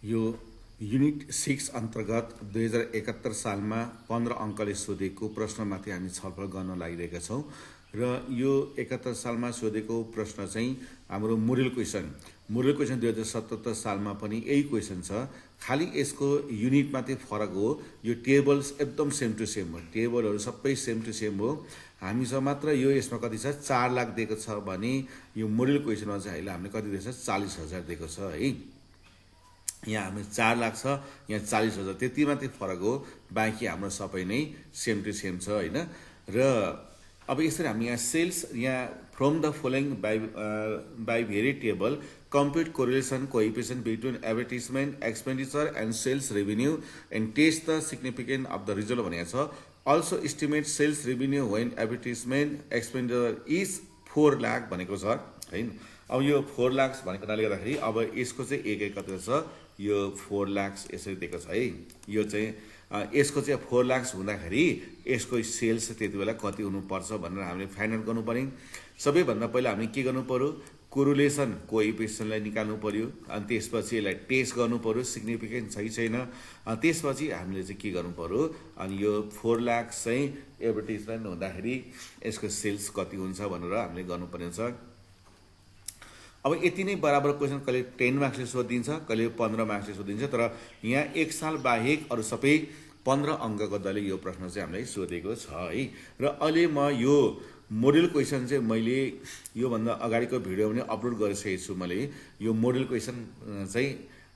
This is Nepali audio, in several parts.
यो युनिट 6 अन्तर्गत 2071 सालमा 15 अङ्कले सोधेको प्रश्नमाथि हामी छलफल गर्न लागिरहेका छौँ र यो 71 सालमा सोधेको प्रश्न चाहिँ हाम्रो मोडल क्वेसन 2077 सालमा पनि यही क्वेसन छ। खालि यसको युनिट मात्रै फरक हो। यो टेबल्स एकदम सेम टु सेम हो, टेबलहरू सबै सेम टु सेम हो। हामीसँग मात्र यो यसमा कति छ 4 लाख दिएको छ भने यो मोडल क्वेसनमा चाहिँ अहिले हामीले कति दिएको छ 40,000 दिएको छ है। यहाँ हाम्रो 4 लाख छ, यहाँ 40,000, त्यति मात्रै फरक हो। बाँकी हाम्रो सबै नै सेम टु सेम छ होइन। र अब यसरी हामी यहाँ सेल्स यहाँ from the following bivariate table compute correlation coefficient between advertisement expenditure and sales revenue and test the significant of the result भनेको छ। Also estimate sales revenue when advertisement expenditure is 4 lakh भनेको छ होइन। अब यो 4 लाख भनेको कारणले गर्दाखेरि अब यसको चाहिँ एक कति छ, यो 4 लाख यसरी दिएको छ है। यो चाहिँ यसको चाहिँ 4 लाख हुँदाखेरि यसको सेल्स त्यति बेला कति हुनुपर्छ भनेर हामीले फाइन्ड आउट गर्नु पर्यो। सबैभन्दा पहिला हामीले के गर्नु पर्यो, कोरिलेसन कोएफिसिएन्टलाई निकाल्नु पर्यो, अनि त्यसपछि यसलाई टेस्ट गर्नु पर्यो सिग्निफिकेन्ट छ कि छैन। त्यसपछि हामीले चाहिँ के गर्नु पर्यो, अनि यो 4 लाख चाहिँ एडभर्टिजमेन्ट हुँदाखेरि यसको सेल्स कति हुन्छ भनेर हामीले गर्नुपर्ने हुन्छ। अब यति नै बराबर क्वेसन कहिले 10 मार्क्सले सोधिन्छ, कहिले 15 मार्क्सले सोधिन्छ, तर यहाँ 1 साल बाहेक अरू सबै 15 अङ्कको दले यो प्रश्न चाहिँ हामीलाई सोधेको छ है। र अहिले म यो मोडल क्वेसन चाहिँ मैले योभन्दा अगाडिको भिडियो पनि अपलोड गरिसकेको छु। मैले यो मोडल क्वेसन चाहिँ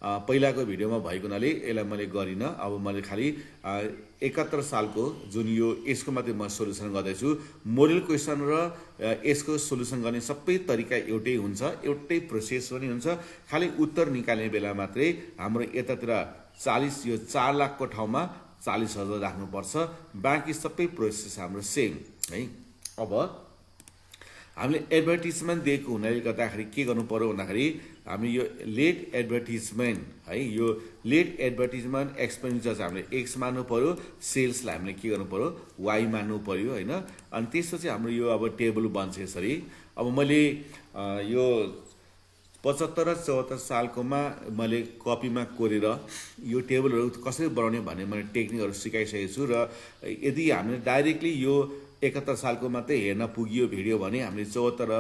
पहिलाको भिडियोमा भएको हुनाले यसलाई मैले गरिनँ। अब मैले खालि 71 सालको जुन यो यसको मात्रै म सोल्युसन गर्दैछु। मोडल क्वेसन र यसको सोल्युसन गर्ने सबै तरिका एउटै हुन्छ, एउटै प्रोसेस पनि हुन्छ। खालि उत्तर निकाल्ने बेला मात्रै हाम्रो यतातिर 40 यो 4 लाखको ठाउँमा 40,000 राख्नुपर्छ। बाँकी सबै प्रोसेस हाम्रो सेम है। अब हामीले एडभर्टिजमेन्ट दिएको हुनाले गर्दाखेरि के गर्नु पर्यो भन्दाखेरि हामी यो लेट एडभर्टिजमेन्ट है, यो लेट एडभर्टिजमेन्ट एक्सपेन्डिचर चाहिँ हामीले एक्स मान्नु पर्यो, सेल्सलाई हामीले के गर्नु पर्यो वाई मान्नु पर्यो होइन। अनि त्यसपछि हाम्रो यो अब टेबल बन्छ यसरी। अब मैले यो 75 र 74 सालकोमा मैले कपीमा कोरेर यो टेबलहरू कसरी बनाउने भन्ने मैले टेक्निकहरू सिकाइसकेको छु। र यदि हामीले डाइरेक्टली यो 71 सालको मात्रै हेर्न पुगियो भिडियो भने हामीले 74 र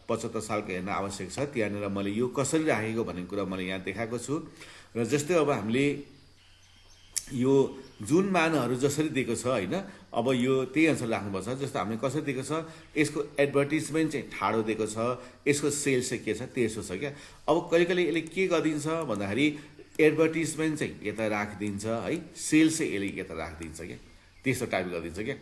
75 सालको हेर्न आवश्यक छ। त्यहाँनिर मैले यो कसरी राखेको भन्ने कुरा मैले यहाँ देखाएको छु। र जस्तै अब हामीले यो जुन मानहरू जसरी दिएको छ होइन, अब यो त्यही अनुसार राख्नुपर्छ। जस्तो हामीले कसरी दिएको छ, यसको एडभर्टिजमेन्ट चाहिँ ठाडो दिएको छ, यसको सेल्स चाहिँ के छ तेर्सो छ क्या। अब कहिले कहिले यसले के गरिदिन्छ भन्दाखेरि एडभर्टिजमेन्ट चाहिँ यता राखिदिन्छ है, सेल्स चाहिँ यसले यता राखिदिन्छ क्या, त्यस्तो टाइप गरिदिन्छ क्या।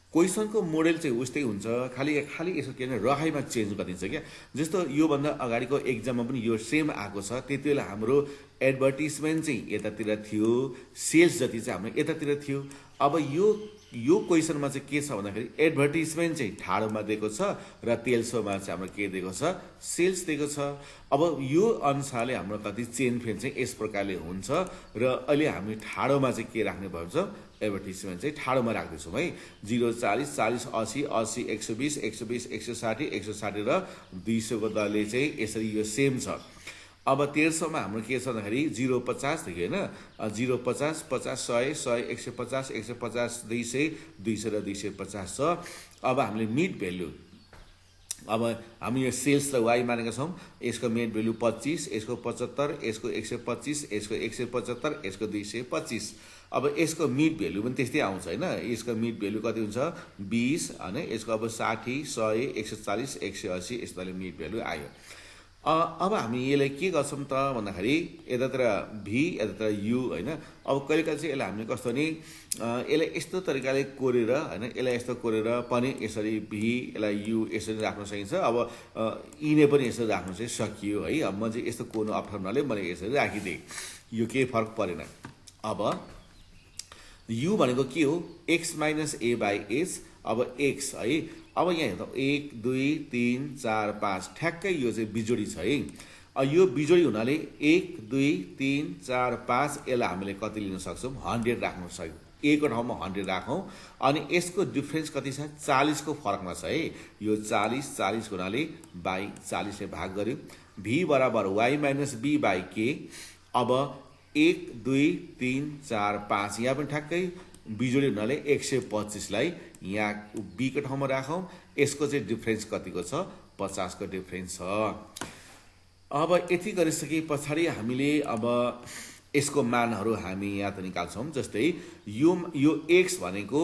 क्वेसनको मोडल चाहिँ उस्तै हुन्छ, खालि यसो के भने रहाइमा चेन्ज गरिदिन्छ क्या। जस्तो योभन्दा अगाडिको एक्जाममा पनि यो सेम आएको छ। त्यति बेला हाम्रो एडभर्टिजमेन्ट चाहिँ यतातिर थियो, सेल्स जति चाहिँ हाम्रो यतातिर थियो। अब यो क्वेसनमा चाहिँ के छ भन्दाखेरि एडभर्टिजमेन्ट चाहिँ ठाडोमा दिएको छ र तेल्सोमा चाहिँ हाम्रो के दिएको छ सेल्स दिएको छ। अब यो अनुसारले हाम्रो कति चेन फेन चाहिँ यस प्रकारले हुन्छ। र अहिले हामी ठाडोमा चाहिँ के राख्ने भएको छ, एडभर्टिजमेन्ट चाहिँ ठाडोमा राख्दैछौँ है। 0, 40, 40, 80, 80, 120, 120, 160, 160 र 200 को दरले चाहिँ यसरी यो सेम छ। अब 1300 मा हाम्रो के छ भन्दाखेरि 0, 50 देखि होइन, 0, 50, 50, 100, 100, 150, 150, 200, 200 र 250 छ। अब हामीले मिड भ्यालु, अब हामी यो सेल्सलाई वाई मानेका छौँ। यसको मिड भ्यालु 25, यसको 75, यसको 125, यसको 175, यसको 225। अब यसको मिड भ्यालु पनि त्यस्तै आउँछ होइन। यसको मिड भ्यालु कति हुन्छ 20 होइन, यसको अब 60, 100, 140, 180 यस्तोले मिड भ्यालु आयो। अब हामी यसलाई के गर्छौँ त भन्दाखेरि यतातिर भी यतातिर यु होइन। अब कहिले कहिले चाहिँ यसलाई हामीले कस्तो भने यसलाई यस्तो तरिकाले कोरेर होइन, यसलाई यस्तो कोरेर पनि यसरी भी यसलाई यु यसरी राख्न सकिन्छ। अब यिने पनि यसरी राख्नु चाहिँ सकियो है। अब म चाहिँ यस्तो कोर्नु अप्ठ्यारो हुनाले मैले यसरी राखिदिएँ, यो केही फरक परेन। अब यु भनेको के हो, x minus A by H. अब एक्स है, अब यहाँ हेर्दा 1, 2, 3, 4, 5 ठ्याक्कै यो चाहिँ बिजोडी छ है। यो बिजोडी हुनाले 1, 2, 3, 4, 5 यसलाई हामीले कति लिन सक्छौँ 100 राख्न सक्छौँ। ए को ठाउँमा 100 राखौँ। अनि यसको डिफ्रेन्स कति छ 40 को फरकमा छ है। यो 40 हुनाले बाई 40 ले भाग गर्यो। भी बराबर वाई माइनस बी बाई के। अब 1 2 3 4 5 यहाँ पनि ठ्याक्कै बिजोडी हुनाले 125 लाई यहाँ बी को ठाउँमा राखौं। यसको चाहिँ डिफरेन्स कतिको छ 50 को डिफरेन्स छ। अब यति गरिसके पछाडि हामीले अब यसको मानहरू हामी यहाँ त निकाल्छौं। जस्तै यो x भनेको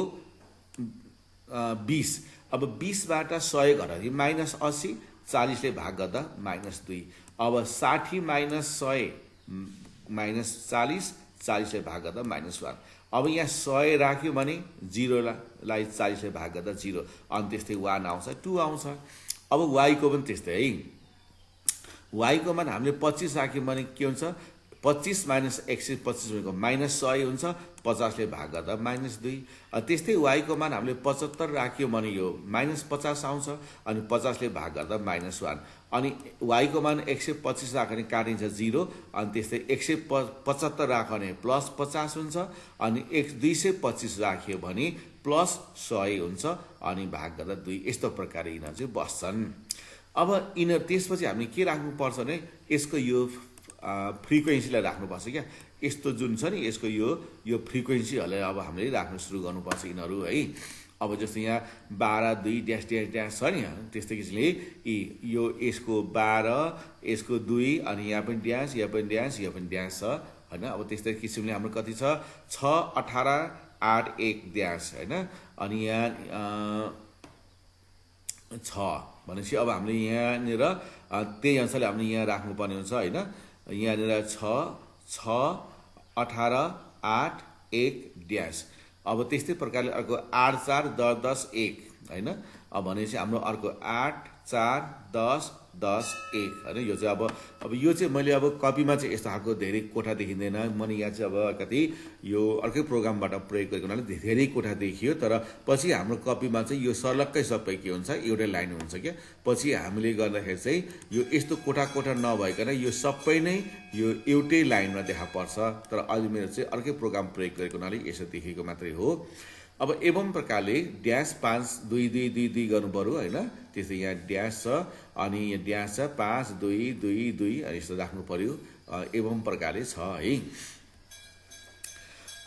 20। अब 20 बाट 100 घटाउँदा माइनस 80, 40 ले भाग गर्दा -2। अब 60 माइनस 100 माइनस 40, 40 ले भाग गर्दा -1। अब यहाँ 100 राख्यो भने 0 लाई 40 ले भाग गर्दा 0, अनि त्यस्तै 1 आउँछ, 2 आउँछ। अब y को पनि त्यस्तै है। y को मान हामीले 25 राख्यौं भने के हुन्छ 25 माइनस 125 भनेको -100 हुन्छ, 50 ले भाग गर्दा -2। त्यस्तै y को मान हामीले 75 राख्यौं भने यो -50 आउँछ, अनि 50 ले भाग गर्दा -1। अनि y को मान 125 राख्यो भने काटिन्छ 0, अनि त्यस्तै 175 राख्यो भने +50 हुन्छ, अनि 225 राख्यो भने +100 हुन्छ, अनि भाग गर्दा 2। यस्तो प्रकारले यिनीहरू चाहिँ बस्छन्। अब यिनीहरू त्यसपछि हामीले के राख्नुपर्छ भने यसको यो फ्रिक्वेन्सीलाई राख्नुपर्छ क्या। यस्तो जुन छ नि यसको यो फ्रिक्वेन्सीहरुलाई अब हामीले राख्न सुरु गर्नुपर्छ यिनीहरू है। अब जस्तो यहाँ 12 2 ड्याश ड्याश ड्याश छ नि, त्यस्तै किसिमले यो यसको 12 यसको 2 अनि यहाँ पनि ड्याश यहाँ पनि ड्याश यहाँ पनि ड्याश छ हैन। अब त्यस्तै किसिमले हाम्रो कति छ 6 18 8 1 ड्याश हैन। अनि यहाँ 6 भनेपछि अब हामीले यहाँनिर त्यही अनुसारले हामीले यहाँ राख्नुपर्ने हुन्छ हैन। यहाँनिर 6 6 18 8 1 ड्याश। अब त्यस्तै प्रकारले अर्को 8 4 10 10 1 हैन। अब भनेपछि हाम्रो अर्को 8 4 10 10 1 हैन। यो चाहिँ अब यो चाहिँ मैले अब कपीमा चाहिँ यस्तो खालको धेरै कोठा देखिँदैन। मैले यहाँ चाहिँ अब कति यो अर्कै प्रोग्रामबाट प्रयोग गरेको हुनाले धेरै कोठा देखियो, तर पछि हाम्रो कपीमा चाहिँ यो सर्लक्कै सबै के हुन्छ एउटै लाइन हुन्छ क्या। पछि हामीले गर्दाखेरि चाहिँ यो यस्तो कोठा कोठा नभइकन यो सबै नै यो एउटै लाइनमा देखा पर्छ, तर अहिले मेरो चाहिँ अर्कै प्रोग्राम प्रयोग गरेको हुनाले यसो देखेको मात्रै हो। अब एवं प्रकारले ड्याश 5 2 2 2 2 गर्नु पर्यो हैन। त्यसै यहाँ ड्याश छ अनि यहाँ ड्याश छ 5 2 2 2 अनि यस्तो राख्नु पर्यो। एवं प्रकारले छ है।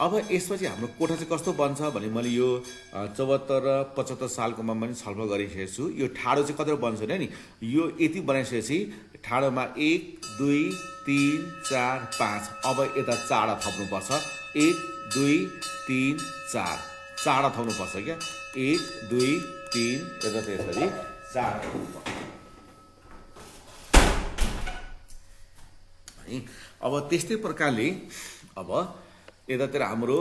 अब यसपछि हाम्रो कोठा चाहिँ कस्तो बन्छ भने मैले यो 74 र 75 सालकोमा पनि छलफल गरिसकेको छु। यो ठाडो चाहिँ कति बन्छ नि, यो यति बनाइसकेपछि ठाडोमा 1 2 3 4 5 अब यता चाडा थप्नुपर्छ। 1 2 3 4 चाडा थप्नुपर्छ क्या। 1 2 3 यता त्यसरी चाडा थप्नुपर्छ। अब त्यस्तै प्रकारले अब यतातिर हाम्रो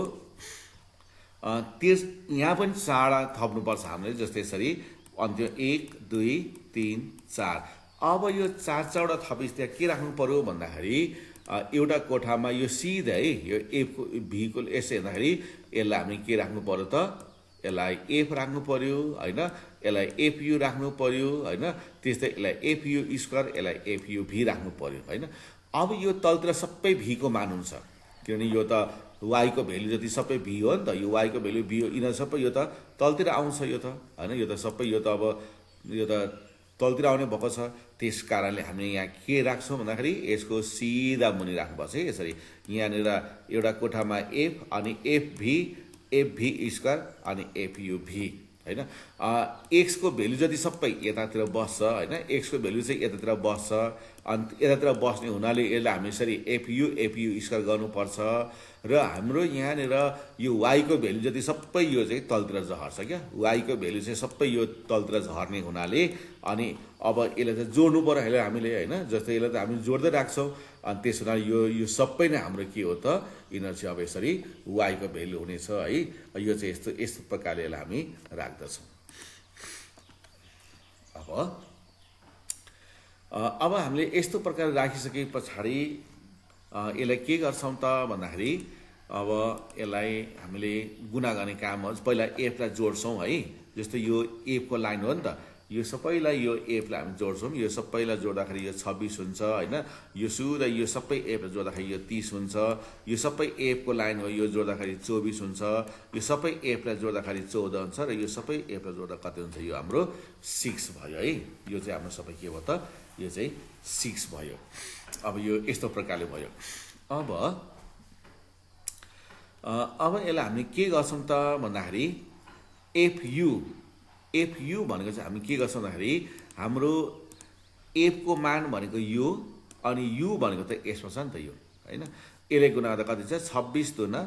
यहाँ पनि चाडा थप्नुपर्छ हामीले जस्तै यसरी। अनि त्यो 1 2 3 4 अब यो 4 चारवटा थपेपछि त्यहाँ के राख्नु पर्यो भन्दाखेरि एउटा कोठामा यो सिधै यो एफ को भी को यसो हेर्दाखेरि यसलाई हामीले के राख्नु पर्यो त, यसलाई एफ राख्नु पर्यो हैन। यसलाई एफयु राख्नु पर्यो हैन। त्यस्तै यसलाई एफयु स्क्वायर यसलाई एफयु भी राख्नु पर्यो हैन। अब यो तलतिर सबै भी को मान हुन्छ, किनभने यो त y को भ्यालु जति सबै v हो नि त। यो y को भ्यालु v हो, यिनीहरू सबै यो त तलतिर आउँछ यो त हैन। यो त सबै यो त अब यो त तलतिर आउने भएको छ। त्यस कारणले हामीले यहाँ के राख्छौं भन्दाखेरि यसको सिधा मुनि राख्नुपर्छ है यसरी। यहाँनिर एउटा कोठामा f अनि fv स्क्वायर अनि fub हैन। x को भ्यालु जति सबै यतातिर बस्छ हैन। x को भ्यालु चाहिँ यतातिर बस्छ, अनि यतातिर बस्ने हुनाले यसलाई हामी यसरी fu स्क्वायर गर्नुपर्छ। र हाम्रो यहाँनिर यो y को भ्यालु जति सबै यो चाहिँ तलतिर झर्छ क्या। y को भ्यालु चाहिँ सबै यो तलतिर झर्ने हुनाले अनि अब यसलाई चाहिँ जोड्नु पर्यो यसलाई हामीले हैन। जस्तै यसलाई त हामी जोड्दै राख्छौं, अनि त्यस हुनाले यो सबै नै हाम्रो के हो त यिनीहरू चाहिँ अब यसरी y को भ्यालु हुनेछ है। यो चाहिँ यस्तो प्रकारले यसलाई हामी राख्दछौं। अब हामीले यस्तो प्रकारले राखिसके पछाडि यसलाई के गर्छौं त भन्दाखेरि अब यसलाई हामीले गुणा गर्ने काम हो। पहिला f लाई जोड्छौं है। जस्तो यो f को लाइन हो नि त, यो सबैलाई यो f लाई हामी जोड्छौं। यो सबैलाई जोड्दाखेरि यो 26 हुन्छ हैन। यो सुधा यो सबै f लाई जोड्दाखेरि यो 30 हुन्छ। यो सबै f को लाइन हो, यो जोड्दाखेरि 24 हुन्छ। यो सबै f लाई जोड्दाखेरि 14 हुन्छ र यो सबै f लाई जोड्दा कति हुन्छ, यो हाम्रो 6 भयो है। यो चाहिँ हाम्रो सबै के हो त, यो चाहिँ 6 भयो। अब यो यस्तो प्रकारले भयो। अब अब यसलाई हामीले के गर्छौँ त भन्दाखेरि एफयु भनेको चाहिँ हामी के गर्छौँ भन्दाखेरि हाम्रो एफको मान भनेको यो अनि यु भनेको त यसमा छ नि त यो होइन। यसले गुणा गर्दा कति छ 26 दुना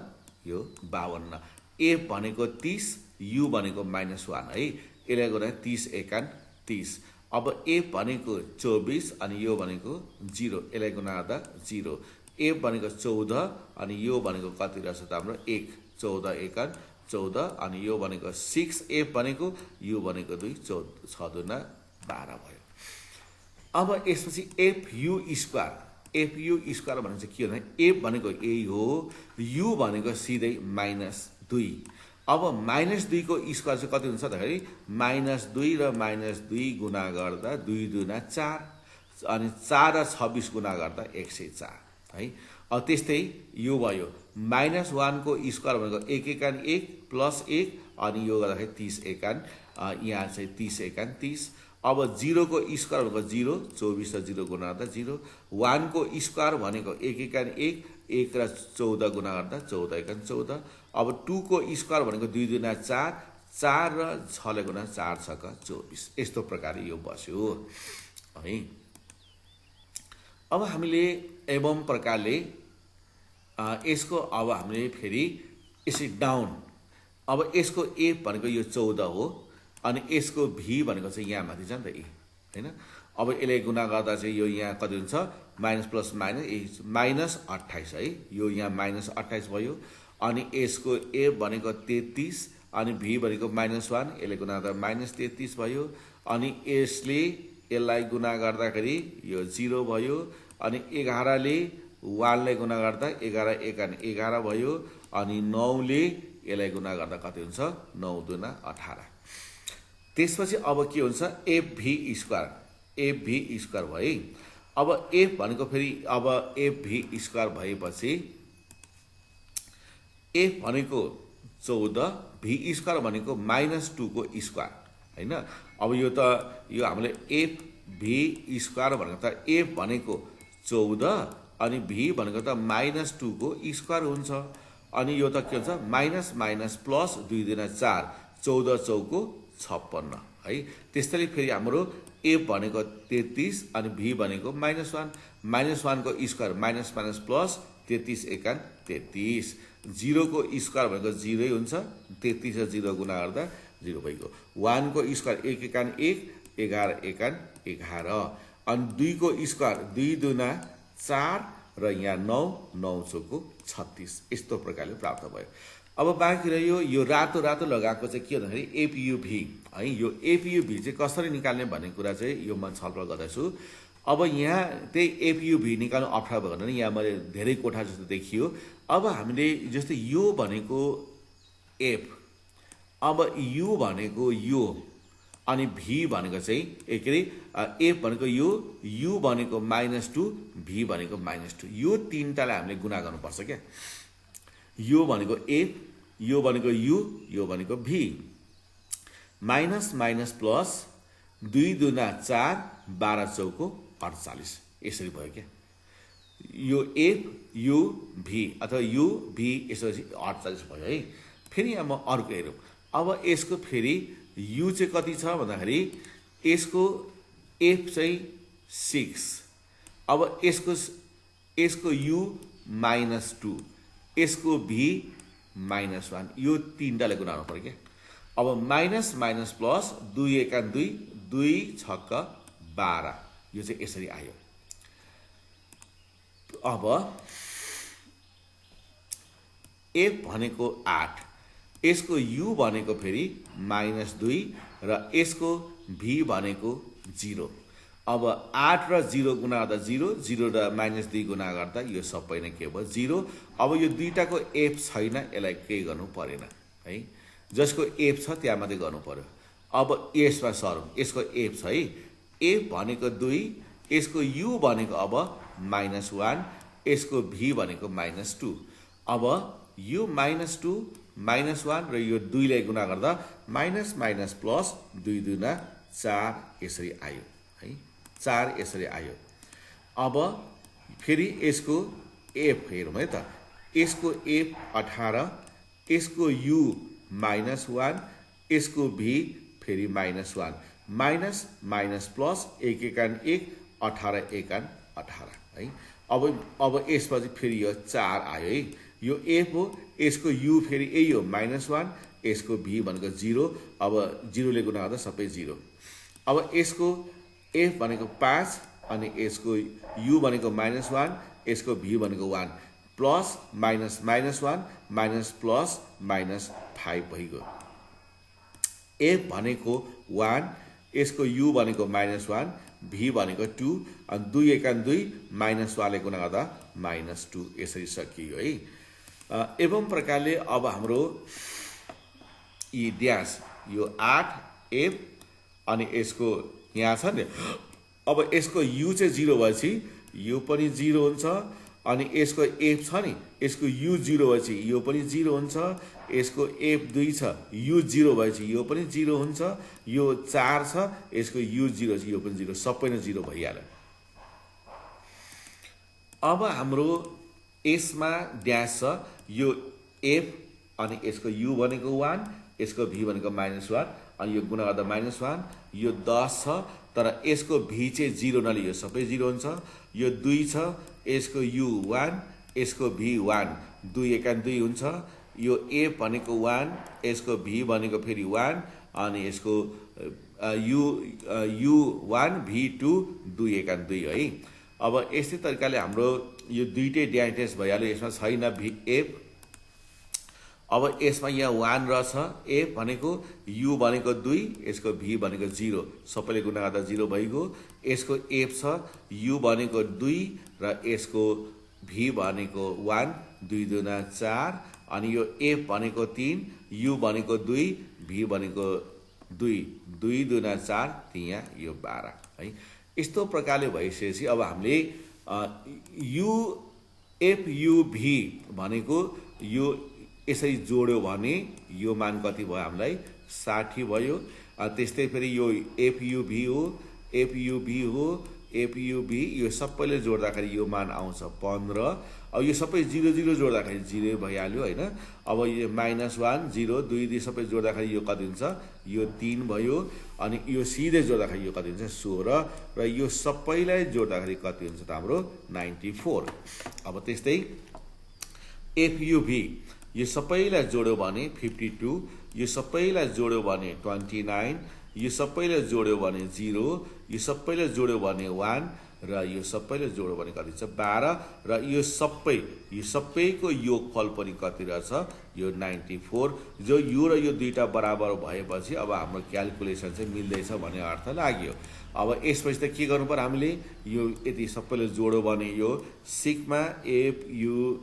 यो 52। एफ भनेको 30 यु भनेको -1 है। यसले गुणा 30 एकान 30। अब एफ भनेको 24 अनि यो भनेको 0, यसलाई गुणा गर्दा 0। एफ भनेको 14 अनि यो भनेको कति रहेछ त हाम्रो 1, 14 एकान 14 अनि यो भनेको 6, एफ भनेको यु भनेको 2, 6 दुना 12 भयो। अब यसपछि एफयु स्क्वायर भनेको चाहिँ के हो भने एफ भनेको यही हो, यु भनेको सिधै -2। अब -2 को स्क्वायर चाहिँ कति हुन्छ भन्दाखेरि -2 र -2 गुणा गर्दा 2 दुना 4 अनि 4 र 26 गुणा गर्दा 104 है। अब त्यस्तै यो भयो -1 को स्क्वायर भनेको 1 एकान 1 प्लस 1 अनि यो गर्दाखेरि 30 एकान यहाँ चाहिँ 30 एकान 30। अब 0 को स्क्वायर भनेको 0, 24 र 0 गुणा गर्दा 0। 1 को स्क्वायर भनेको 1 एकान 1, 1 र 14 गुणा गर्दा 14 एकान 14। अब 2 को स्क्वायर भनेको 2 दुना 4, 4 र 6 ले गुणा 4 6 का 24। यस्तो प्रकारले यो बस्यो है। अब हामीले एवं प्रकारले यसको अब हामीले फेरि यसरी डाउन, अब यसको ए भनेको यो 14 हो अनि यसको भी भनेको चाहिँ यहाँ माथि छ नि त ए हैन। अब यसले गुणा गर्दा चाहिँ यो यहाँ कति हुन्छ माइनस प्लस माइनस -28 है। यो यहाँ -28 भयो अनि यसको ए भनेको 33 अनि भी भनेको -1, यसले गुणा गर्दा -33 भयो अनि यसलाई गुणा गर्दाखेरि यो 0 भयो अनि 11 ले 1 ले गुणा गर्दा 11 एकान 11 भयो अनि 9 ले यसलाई गुणा गर्दा कति हुन्छ 9 दुना 18। त्यसपछि अब के हुन्छ एफभी स्क्वायर भयो है। अब एफ भनेको फेरि अब एफभी स्क्वायर भएपछि एफ भनेको 14, भी स्क्वायर भनेको -2 को स्क्वायर हैन। अब यो हामीले एफ भी स्क्वायर भनेको त एफ भनेको 14 अनि भी भनेको त -2 को स्क्वायर हुन्छ अनि यो त के हुन्छ माइनस माइनस प्लस 2 दुना 4, 14 चौको 56 है। त्यसैले फेरि हाम्रो एफ भनेको 33 अनि भी भनेको -1 को स्क्वायर माइनस माइनस प्लस 33 एकान 33। 0 को स्क्वायर भनेको 0 हुन्छ, 33 र 0 गुणा गर्दा 0 भइगयो। 1 को स्क्वायर 1 एकान 1, 11 एकान 11 अनि 2 को स्क्वायर 2 दुना 4 र यहाँ 9, 9 चौको 36। यस्तो प्रकारले प्राप्त भयो। अब बाँकी रह्यो यो रातो लगाएको चाहिँ के भन्दाखेरि एपयुभी है। यो एपयुभी चाहिँ कसरी निकाल्ने भन्ने कुरा चाहिँ यो म छलफल गर्दैछु। अब यहाँ त्यही एपयुभी निकाल्नु अप्ठ्यारो भयो भने यहाँ मैले धेरै कोठा जस्तो देखियो। अब हामीले जस्तै यो भनेको एफ, अब यु भनेको यो अनि भी भनेको चाहिँ के अरे एफ भनेको यो, यु भनेको -2, भी भनेको -2, यो तीनटालाई हामीले गुणा गर्नुपर्छ क्या। यो भनेको एफ, यो भनेको यु, यो भनेको भी। माइनस माइनस प्लस 2 दुना 4, 12 चौको 48 यसरी भयो क्या। यो एफ यु भी अथवा यु भी यसरी 48 भयो है। फेरि यहाँ म अर्को हेरौँ। अब यसको फेरि यु चाहिँ कति छ भन्दाखेरि यसको एफ चाहिँ 6, अब यसको यु -2, यसको भी -1, यो तीनटाले गुणा गर्नु पर्यो क्या। अब माइनस माइनस प्लस 2 एकान 2, 2 छक्का 12 यो चाहिँ यसरी आयो। अब एफ भनेको 8, यसको यु भनेको फेरि -2 र यसको भी भनेको 0। अब 8 र 0 गुणा गर्दा 0, 0 र -2 गुणा गर्दा यो सबै नै के भयो 0। अब यो दुईटाको एफ छैन, यसलाई केही गर्नु परेन है। जसको एफ छ त्यहाँ मात्रै गर्नु पर्यो। अब यसमा सरौँ, यसको एफ छ है। एफ भनेको 2, यसको यु भनेको अब -1, यसको भी भनेको -2। अब यो -2 -1 र यो 2 ले गुणा गर्दा माइनस माइनस प्लस 2 दुना 4 यसरी आयो है। 4 यसरी आयो। अब फेरि यसको एफ हेरौँ है त। यसको एफ 18, यसको यु -1, यसको भी फेरि -1, माइनस माइनस प्लस 1 एकान 1, 18 एकान 18 है। अब यसपछि फेरि यो 4 आयो है। यो एफ हो, यसको यु फेरि यही हो -1, यसको भी भनेको 0, अब 0 ले गुणा गर्दा सबै 0। अब यसको एफ भनेको 5 अनि यसको यु भनेको -1, यसको भी भनेको 1, प्लस माइनस -1 माइनस प्लस -5 भइगयो। एफ भनेको 1, यसको यु भनेको -1, भी भनेको 2 अनि 2 एकान 2 -1 ले गुणा गर्दा -2 यसरी सकियो है। एवं प्रकारले अब हाम्रो यी ड्यास यो 8 एफ अनि यसको यहाँ छ नि, अब यसको यु चाहिँ 0 भएपछि यो पनि 0 हुन्छ अनि यसको एफ छ नि, यसको यु 0 भएपछि यो पनि 0 हुन्छ, यसको एफ 2 छ, यु 0 भएपछि यो पनि 0 हुन्छ, यो 4 छ, यसको यु 0 छ, यो पनि 0, सबै नै 0 भइहाल्यो। अब हाम्रो यसमा ड्यास छ, यो एफ अनि यसको यु भनेको 1, यसको भी भनेको -1 अनि यो गुणा गर्दा -1, यो 10 छ तर यसको भी चाहिँ 0 नले यो सबै 0 हुन्छ, यो 2 छ, यसको यु 1, यसको भी 1, 2 एकान 2 हुन्छ, यो एफ भनेको 1, यसको भी भनेको फेरि 1 अनि यसको यु 1 भी 2, 2 एकान 2 है। अब यस्तै तरिकाले हाम्रो यो दुईटै ड्यास भइहाल्यो, यसमा छैन भी एफ। अब यसमा यहाँ 1 रहेछ, एफ भनेको यु भनेको 2, यसको भी भनेको 0, सबैले गुणा गर्दा 0 भइगयो। यसको एफ छ, यु भनेको 2 र यसको भी भनेको 1, 2 दुना 4 अनि यो एफ भनेको 3, यु भनेको 2, भी भनेको 2, 2 दुना 4, यहाँ यो 12 है। यस्तो प्रकारले भइसकेपछि अब हामीले यु एफ यु भी भनेको यो यसरी जोड्यो भने यो मान कति भयो हामीलाई 60 भयो। त्यस्तै फेरि यो एफयुभी हो, एफयुभी हो, एफयुभी यो सबैले जोड्दाखेरि यो मान आउँछ 15। अब यो सबै 0 0 जोड्दाखेरि 0 भइहाल्यो हैन। अब यो -1 0 2 2 सबै जोड्दाखेरि यो कति हुन्छ, यो 3 भयो। अनि यो सिधै जोड्दाखेरि यो कति हुन्छ 16 र यो सबैलाई जोड्दाखेरि कति हुन्छ त हाम्रो 94। अब त्यस्तै एफयुभी यो सबैलाई जोड्यो भने 52, यो सबैलाई जोड्यो भने 29, यो सबैलाई जोड्यो भने 0, यो सबैलाई जोड्यो भने 1 र यो सबैलाई जोड्यो भने कति छ 12 र यो सबैको योगफल पनि कति रहेछ यो 94। जो यो र यो दुईटा बराबर भएपछि अब हाम्रो क्याल्कुलेसन चाहिँ मिल्दैछ भन्ने अर्थ लाग्यो। अब यसपछि त के गर्नु पर्यो हामीले, यो यति सबैले जोड्यो भने यो सिग्मा एफयु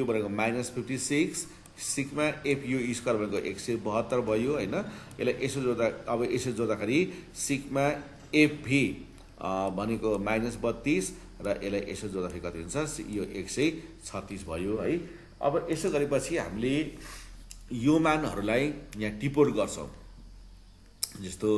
भनेको -56, सिग्मा एफयु स्क्वायर भनेको 172 भयो हैन। यसलाई यसो जोड्दा अब यसो जोड्दाखेरि सिग्मा एफभी भनेको -32 र यसलाई यसो जोड्दाखेरि कति हुन्छ यो 136 भयो है। अब यसो गरेपछि हामीले यो मानहरूलाई यहाँ टिपोट गर्छौं। जस्तो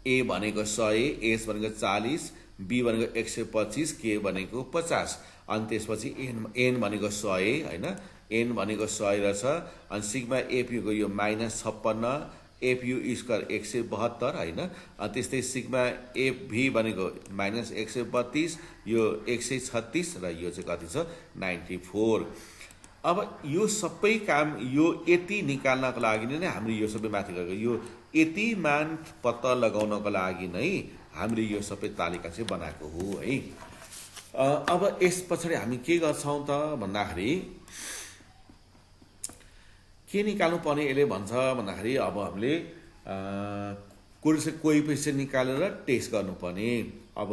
ए भनेको 100, एस भनेको 40, बी भनेको 125, के भनेको 50 अनि त्यसपछि एन भनेको 100 हैन, एन भनेको 100 रहेछ। अनि सिग्मा एफयु को यो -56, एफयु स्क्वायर 172 हैन। अनि त्यस्तै सिग्मा एफभी भनेको -132, यो 136 र यो चाहिँ कति छ 94। अब यो सबै काम यो यति निकाल्नको लागि नै हामीले यो सबै माथि गएको यो यति मान पत्ता लगाउनको लागि नै हामीले यो सबै तालिका चाहिँ बनाएको हो है। अब यस पछाडि हामी के गर्छौं त भन्दाखेरि के निकाल्नु पर्ने यसले भन्छ भन्दाखेरि अब हामीले कोरिलेसन कोएफिसिएन्ट निकालेर टेस्ट गर्नुपर्ने। अब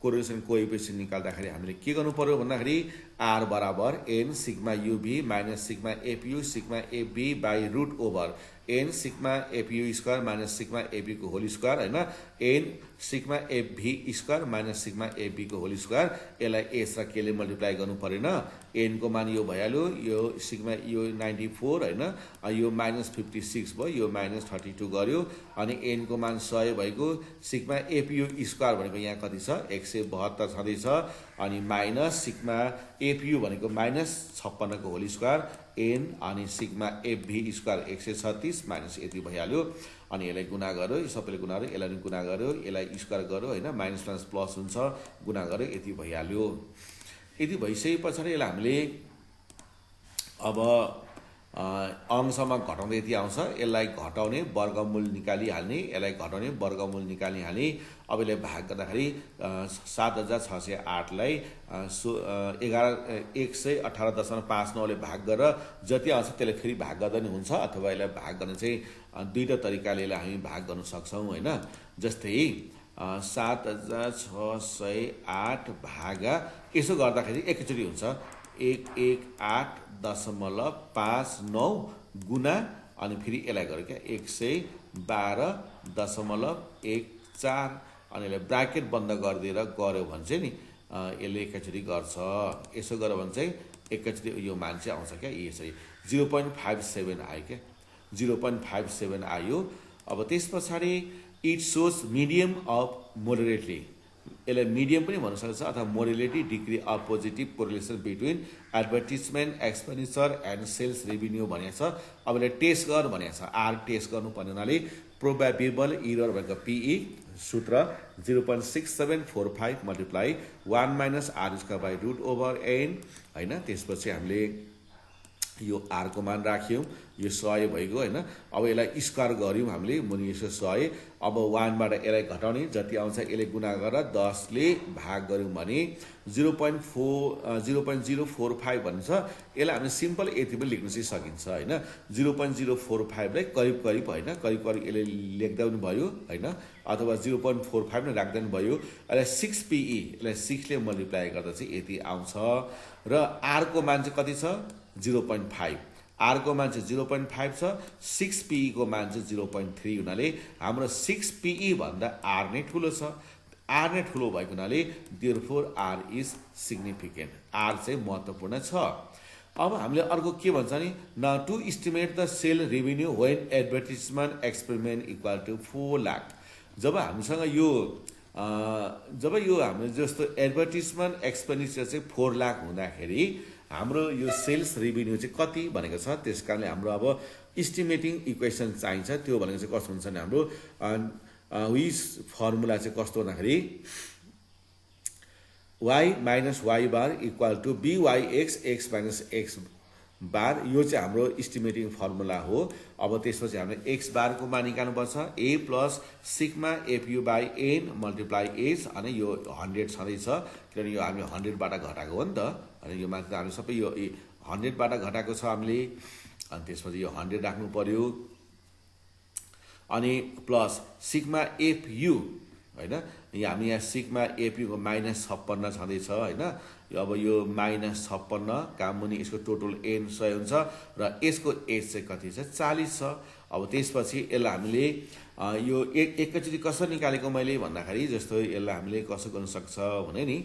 कोरिलेसन कोएफिसिएन्ट निकाल्दाखेरि हामीले के गर्नु पर्यो भन्दाखेरि r बराबर n sigma uv minus sigma F U sigma F B by root over n sigma F U square minus sigma F B को होल स्क्वायर हैन, n sigma F V square minus sigma F B को होल स्क्वायर। यसलाई s र k ले मल्टिप्लाई गर्नु परेन, n को मान यो भइहाल्यो, यो सिग्मा यो 94 हैन, यो -56 भयो, यो -32 गर्यो अनि n को मान 100 भएको, सिग्मा एफयु स्क्वायर भनेको यहाँ कति छ 172 छँदै छ अनि माइनस सिग्मा एफयू भनेको -56 को होल स्क्वायर एन अनि सिग्मा एफभी स्क्वायर 136 माइनस यति भइहाल्यो। अनि यसलाई गुणा गर्यो, सबैले गुणा गर्यो, यसलाई गुणा गर्यो, यसलाई स्क्वायर गर्यो हैन, माइनस माइनस प्लस हुन्छ, गुणा गर्यो, यति भइहाल्यो। यति भइसके पछाडि यसलाई हामीले अब अंशमा घटाउँदै यति आउँछ, यसलाई घटाउने वर्गमूल निकालिहाल्ने, यसलाई घटाउने वर्गमूल निकालिहाल्ने। अब यसलाई भाग गर्दाखेरि 7608 लाई 118.59 ले भाग गरेर जति आउँछ त्यसलाई फेरि भाग गर्दा नि हुन्छ, अथवा यसलाई भाग गर्ने चाहिँ दुईटा तरिकाले यसलाई हामी भाग गर्न सक्छौं हैन। जस्तै 7608 भागा यसो गर्दाखेरि एकैचोटि हुन्छ 118.59 गुणा अनि फेरि यसलाई गरे क्या 112.14 अनि यसलाई ब्राकेट बन्द गरिदिएर गर्यो भने चाहिँ नि यसले एकैचोटि गर्छ। यसो गर्यो भने चाहिँ एकैचोटि यो मान चाहिँ आउँछ क्या, यसरी 0.57 आयो क्या, 0.57 आयो। अब त्यस पछाडि it shows medium of moderately, यसलाई मिडियम पनि भन्न सक्छ अथवा moderately degree of positive correlation between advertisement expenditure and sales revenue भनेको छ। अब यसलाई टेस्ट गर भनेको छ, आर टेस्ट गर्नुपर्ने हुनाले प्रोबेबल इरर भनेको पिई सूत्र 0.6745 multiply 1 minus R square by root over N हैन। त्यसपछि हामीले यो आर को मान राख्यौं, यो 100 भइगयो हैन। अब यसलाई स्क्वायर गर्यौं हामीले, मुनि यसो 100। अब 1 बाट यसलाई घटाउने जति आउँछ यसले गुणा गरेर 10 ले भाग गर्यौं भने 0.045 भन्छ। यसलाई हामी सिम्पल यति पनि लेख्न चाहिँ सकिन्छ हैन। 0.045 लाई करिब करिब हैन, करिब करिब यसले लेख्दा पनि भयो हैन, अथवा 0.45 नै राख्दा पनि भयो। यसलाई 6 PE, यसलाई 6 ले मल्टिप्लाई गर्दा चाहिँ यति आउँछ। र आर को मान चाहिँ कति छ 0.5, आर को मान चाहिँ 0.5 छ, 6 PE को मान चाहिँ 0.3 हुनाले हाम्रो 6 PE भन्दा आर नै ठुलो छ। आर नै ठुलो भएको हुनाले therefore R is significant, R चाहिँ महत्त्वपूर्ण छ। अब हामीले अर्को के भन्छ नि, now to estimate the sale revenue when advertisement experiment equal to 4 lakh. जब हामीसँग यो हाम्रो जस्तो एडभर्टिजमेन्ट एक्सपेन्डिचर चाहिँ 4 लाख हुँदाखेरि हाम्रो यो सेल्स रेभिन्यू चाहिँ कति भनेको छ। त्यसकारणले हाम्रो अब इस्टिमेटिङ इक्वेसन चाहिन्छ। त्यो भनेको चाहिँ कस्तो हुन्छ भने हाम्रो विच फर्मुला चाहिँ कस्तो भन्दाखेरि y minus y bar equal to byx x minus x bar, यो चाहिँ हाम्रो इस्टिमेटिङ फर्मुला हो। अब त्यसपछि हामीले x बार को मान निकाल्नुपर्छ, a plus sigma FU by N multiply H, अनि यो 100 छँदैछ किनभने यो हामी 100 बाट घटाएको हो नि त। अनि यो मान हामी सबै यो 100 बाट घटाएको छ हामीले, अनि त्यसपछि यो 100 राख्नु पर्यो। अनि प्लस सिग्मा एफयू हैन, हामी यहाँ सिग्मा एफयू को -56 छँदैछ हैन। अब यो -56 काम मुनि यसको टोटल एन 100 हुन्छ र यसको एज चाहिँ कति छ 40 छ। अब त्यसपछि यसलाई हामीले यो एकैचोटि कसरी निकालेको मैले भन्दाखेरि, जस्तो यसलाई हामीले कसो गर्न सक्छ भने नि,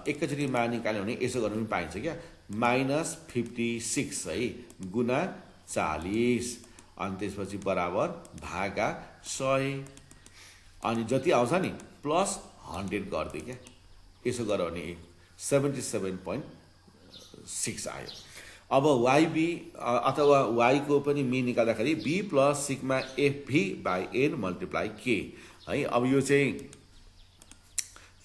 एकैचोटि मान निकाल्यो भने यसो गर्नु पनि पाइन्छ क्या, -56 है गुणा 40 अनि त्यसपछि बराबर भागा 100 अनि जति आउँछ नि प्लस 100 गर्दै क्या, यसो गर्यो भने 77.6 आयो। अब YB अथवा Y को पनि मी निकाल्दाखेरि B plus sigma FV by N multiply K है। अब यो चाहिँ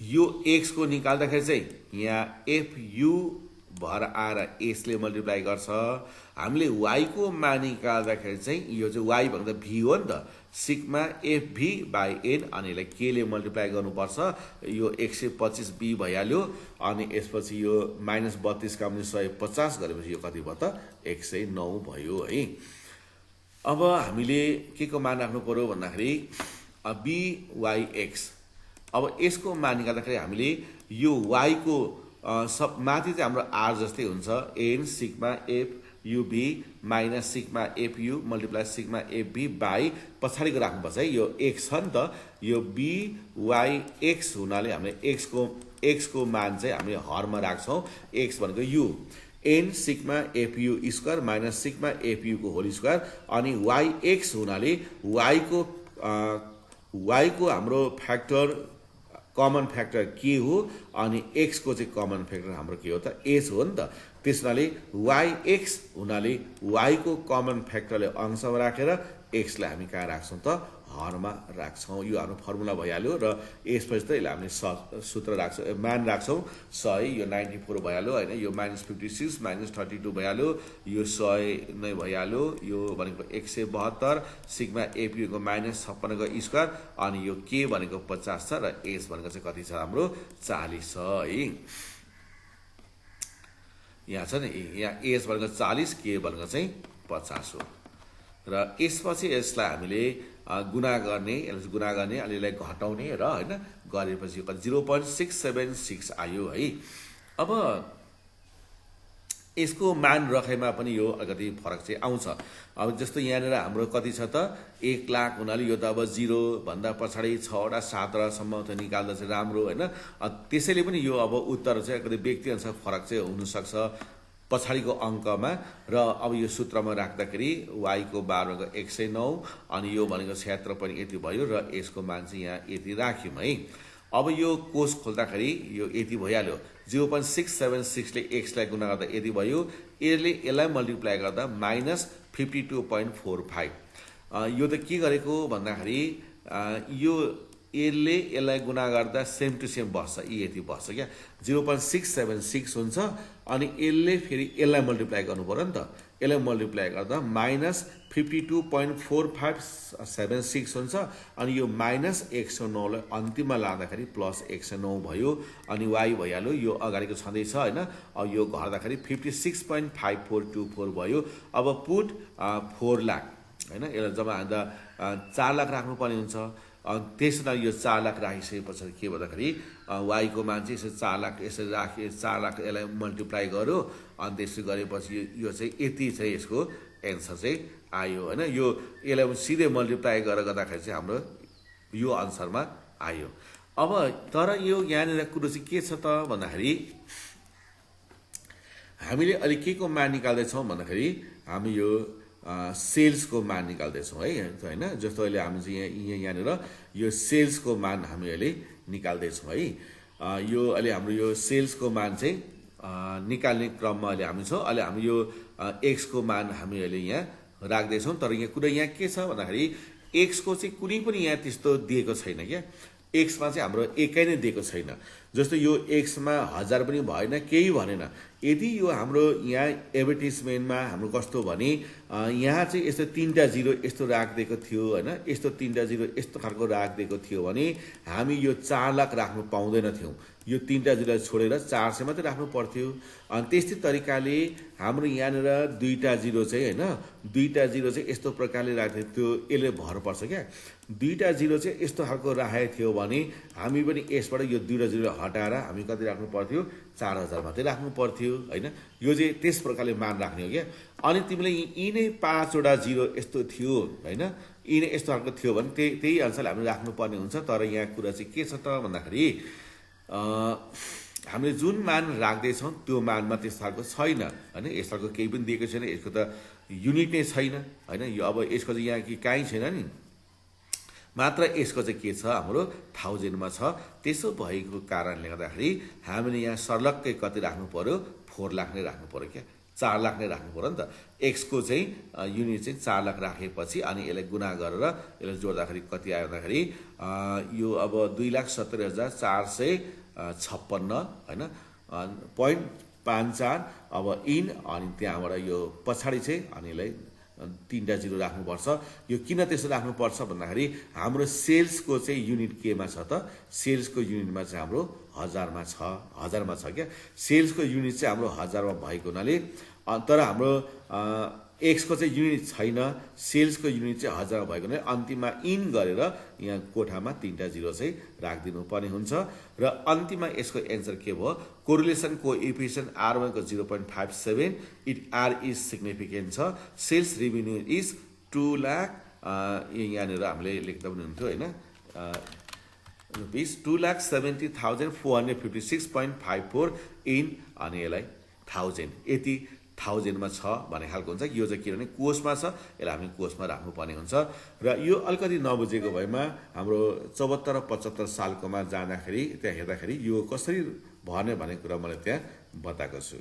यो X को निकाल्दाखेरि चाहिँ यहाँ FU भर आएर S ले मल्टिप्लाई गर्छ। हामीले Y को मान निकाल्दाखेरि चाहिँ यो चाहिँ Y भन्दा V हो नि त, सिग्मा FV बाई N अनि यसलाई K ले मल्टिप्लाई गर्नुपर्छ। यो 125 B भइहाल्यो अनि यसपछि यो -32 का पनि 150 गरेपछि यो कति भयो त 109 भयो है। अब हामीले के को मान राख्नु पर्यो भन्दाखेरि BYX, अब यसको मान निकाल्दाखेरि हामीले यो Y को सब माथि चाहिँ हाम्रो R जस्तै हुन्छ, N sigma FUB minus sigma FU multiply sigma FB by पछाडिको राख्नुपर्छ है, यो X छ नि त, यो BYX हुनाले हामीले X को मान चाहिँ हामीले हरमा राख्छौं, X भनेको U N sigma FU square minus sigma FU को होल स्क्वायर अनि YX हुनाले Y को हाम्रो फ्याक्टर कमन फ्याक्टर के हो अनि x को चाहिँ कमन फ्याक्टर हाम्रो के हो त h हो नि त। त्यसनाले yx हुनाले y को कमन फ्याक्टरले अंशमा राखेर x लाई हामी कहाँ राख्छौं त हरमा राख्छौं। यो हाम्रो फर्मुला भइहाल्यो र यसपछि त यसले हामीले सूत्र राख्छौं, मान राख्छौं 100, यो 94 भइहाल्यो हैन, यो -56 -32 भइहाल्यो, यो 100 नै भइहाल्यो, यो भनेको 172 सिग्मा एपी को -56 को स्क्वायर अनि यो k भनेको 50 छ र s भनेको चाहिँ कति छ हाम्रो 40 छ है। यहाँ छ नि, यहाँ s भनेको 40, k भनेको चाहिँ 50 हो र यसपछि यसलाई हामीले गुणा गर्ने, अनि यसलाई घटाउने र हैन गरेपछि 0.676 आयो है। अब यसको मान राखेमा पनि यो अलिकति फरक चाहिँ आउँछ। अब जस्तो यहाँनिर हाम्रो कति छ त 1 लाख हुनाले यो त अब 0 भन्दा पछाडि 6 वटा 7 सम्म त निकाल्दा चाहिँ राम्रो हैन। त्यसैले पनि यो अब उत्तर चाहिँ अलिकति व्यक्ति अनुसार फरक चाहिँ हुन सक्छ पछाडिको अङ्कमा। र अब यो सूत्रमा राख्दाखेरि y को 12 को 109 अनि यो भनेको 76 पनि यति भयो र यसको मान चाहिँ यहाँ यति राख्यौं है। अब यो कोष खोल्दाखेरि यो यति भइहाल्यो, 0.676 ले x लाई गुणा गर्दा यति भयो, यसलाई मल्टिप्लाई गर्दा -52.45। यो त के गरेको भन्दाखेरि यो यसलाई गुणा गर्दा सेम टु सेम बस्छ, यति बस्छ क्या, 0.676 हुन्छ अनि यसले फेरि यसलाई मल्टिप्लाई गर्नु पर्यो नि त, यसलाई मल्टिप्लाई गर्दा -52.4576 हुन्छ अनि यो -109 लाई अन्तिममा लाँदाखेरि +109 भयो अनि y भइहाल्यो, यो अगाडिको छँदै छ हैन। अब यो घट्दाखेरि 56.5424 भयो। अब पुट 4 लाख हैन, यसलाई जम्मा हाल्दा 4 लाख राख्नु पर्ने हुन्छ। त्यसैले यो 4 लाख राखिसकेपछि के भन्दाखेरि y को मान चाहिँ यसो 4 लाख यसरी राखे, 4 लाख यसलाई मल्टिप्लाई गर्यो अनि त्यसो गरेपछि यो चाहिँ यति चाहिँ यसको एन्सर चाहिँ आयो हैन। यो यसलाई सिधै मल्टिप्लाई गरेर गर्दाखेरि चाहिँ हाम्रो यो आन्सरमा आयो। अब तर यो यहाँनिर कुरो चाहिँ के छ त भन्दाखेरि हामीले अलि के को मान निकाल्दै छौं भन्दाखेरि हामी यो सेल्स को मान निकाल्दै छौं है हैन। जस्तो अहिले हामी चाहिँ यहाँनिर यो सेल्स को मान हामी अहिले निकाल्दै छौं है। यो अहिले हाम्रो यो सेल्स को मान चाहिँ निकाल्ने क्रममा अहिले हामी छौं। अहिले हामी यो x को मान हामी अहिले यहाँ राख्दै छौं। तर यहाँ कुरा यहाँ के छ भन्दाखेरि x को चाहिँ कुनै पनि यहाँ त्यस्तो दिएको छैन क्या, x मा चाहिँ हाम्रो एकै नै दिएको छैन। जस्तो यो x मा 1000 पनि भएन, केही भनेन। यदि यो हाम्रो यहाँ एडभर्टाइजमेन्टमा हाम्रो कस्तो भने यहाँ चाहिँ यस्तो 3टा 0 यस्तो राखिदिएको थियो हैन, यस्तो 3टा 0 यस्तो खालको राखिदिएको थियो भने हामी यो 4 लाख राख्नु पाउँदैन थियौं। यो 3टा 0 छोडेर 400 मात्रै राख्नु पर्थ्यो। अनि त्यस्तै तरिकाले हाम्रो यहाँनिर 2टा 0 चाहिँ हैन, 2टा 0 चाहिँ यस्तो प्रकारले राखेको थियो, यसले भर पर्छ क्या। 2टा 0 चाहिँ यस्तो खालको राखेको थियो भने हामी पनि यसबाट यो 2टा 0 हटाएर हामी कति राख्नु पर्थ्यो, 4000 मात्रै राख्नु पर्थ्यो हैन। यो चाहिँ त्यस प्रकारले मान राख्ने हो क्या। अनि तिमीले यी नै 5 वटा 0 यस्तो थियो हैन, यी नै यस्तो खालको थियो भने त्यही अनुसारले हामीले राख्नु पर्ने हुन्छ। तर यहाँ कुरा चाहिँ के छ त भन्दाखेरि हामीले जुन मान राख्दै छौं त्यो मानमा त्यस खालको छैन हैन, यस खालको केही पनि दिएको छैन, यसको त युनिट नै छैन हैन। यो अब यसको चाहिँ यहाँ कि काहीँ छैन नि, मात्र यसको चाहिँ के छ हाम्रो 1000 मा छ। त्यसो भएको कारणले गर्दाखेरि हामीले यहाँ सर्लक्कै कति राख्नु पर्यो, 4 लाख नै राख्नु पर्यो क्या, 4 लाख नै राख्नु पर्यो नि त। x को चाहिँ युनिट चाहिँ 4 लाख राखेपछि अनि यसलाई गुणा गरेर यसलाई जोड्दाखेरि कति आयो भन्दाखेरि यो अब 2,70,456 हैन 0.54 अब इन अनि त्यहाँबाट यो पछाडी चाहिँ अनि यसलाई 3टा 0 राख्नुपर्छ। यो किन त्यसो राख्नुपर्छ भन्दाखेरि हाम्रो सेल्स को चाहिँ युनिट केमा छ त, सेल्स को युनिटमा चाहिँ हाम्रो 1000 मा छ, 1000 मा छ क्या। सेल्स को युनिट चाहिँ हाम्रो 1000 मा भएको हुनाले तर हाम्रो x को चाहिँ युनिट छैन, सेल्स को युनिट चाहिँ 1000 मा भएको हुनाले अन्तिममा इन गरेर यहाँ कोठामा 3टा 0 चाहिँ राखिदिनु पर्ने हुन्छ। र अन्तिममा यसको एन्सर के भयो, कोरिलेसन कोएफिसिएन्ट R1 को 0.57, इट R इज सिग्निफिकेन्ट छ। सेल्स रेभिन्यू इज 2 लाख यहाँनिर हामीले लेख्दा पनि हुन्थ्यो हैन, रुपीस 2,70,456.54 इन अनि यसलाई 1000 यति 1000मा छ भन्ने खालको हुन्छ। यो चाहिँ किनभने कोषमा छ, यसलाई हामी कोषमा राख्नुपर्ने हुन्छ। र यो अलिकति नबुझेको भएमा हाम्रो 74 र 75 सालकोमा जाँदाखेरि त्यहाँ हेर्दाखेरि यो कसरी भर्ने भन्ने कुरा मैले त्यहाँ बताएको छु।